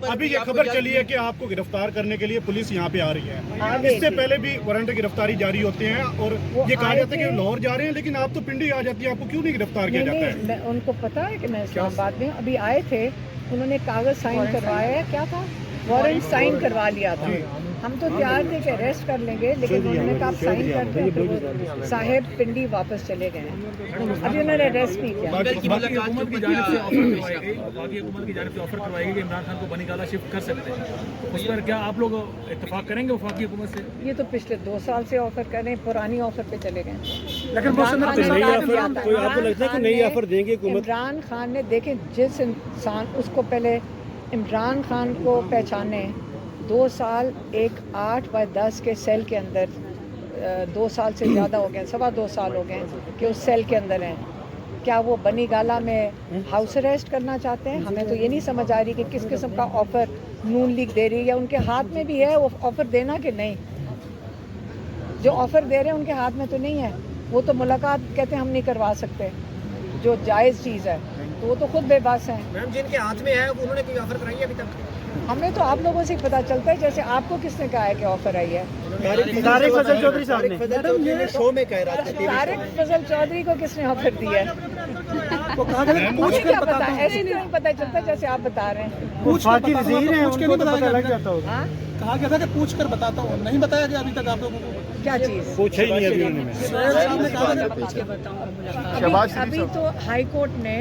अभी ये खबर चली है कि आपको गिरफ्तार करने के लिए पुलिस यहाँ पे आ रही है। इससे पहले भी वारंट गिरफ्तारी जारी होते हैं और ये कहा जाता है कि लाहौर जा रहे हैं, लेकिन आप तो पिंडी आ जाती है, आपको क्यों नहीं गिरफ्तार किया जाता है? नहीं, उनको पता है कि मैं इस्लामाबाद में अभी आए थे, उन्होंने कागज साइन करवाया, क्या था, वारंट साइन करवा लिया था। हम तो तैयार थे कि अरेस्ट कर लेंगे, लेकिन उन्होंने कहा आप साइन कर दें, फिर वो साहेब पिंडी वापस चले गए हैं। अभी उन्होंने अरेस्ट नहीं किया। हुकूमत की जानिब से ऑफर करवाई गई कि इमरान खान को बनीगाला शिफ्ट कर सकते हैं, उस पर क्या आप लोग इत्तेफाक करेंगे वफाकी हुकूमत से? ये तो पिछले 2 साल से ऑफर कर रहे हैं, पुरानी ऑफर पे चले गए। लेकिन इमरान खान ने देखे, जिस इंसान उसको पहले इमरान खान को पहचाने 2 साल 8/10 के सेल के अंदर 2 साल से ज़्यादा हो गए, 2.25 साल हो गए कि उस सेल के अंदर हैं। क्या वो बनी गाला में हाउस अरेस्ट करना चाहते हैं? हमें तो ये नहीं समझ आ रही कि किस किस्म का ऑफ़र नून लीग दे रही है, या उनके हाथ में भी है वो ऑफ़र देना कि नहीं। जो ऑफ़र दे रहे हैं उनके हाथ में तो नहीं है, वो तो मुलाकात कहते हैं हम नहीं करवा सकते, जो जायज़ चीज़ है, तो वो तो खुद बेबस हैं। मैम, जिनके हाथ में है उन्होंने कोई ऑफर कराई है अभी तक? हमें तो आप लोगों से ही पता चलता है, जैसे आपको किसने कहा है कि ऑफर आई है? तारिक फजल चौधरी साहब ने शो में कह रहा था। तारिक फजल चौधरी को किसने ऑफर दिया है? मुझे क्या पता, ऐसे नहीं पता चलता जैसे आप बता रहे हैं। कहा गया था कि पूछ कर बताता हूँ, नहीं बताया गया अभी तक आप लोगों को? क्या चीज़ पूछा ही नहीं अभी उन्होंने। अभी तो हाई कोर्ट ने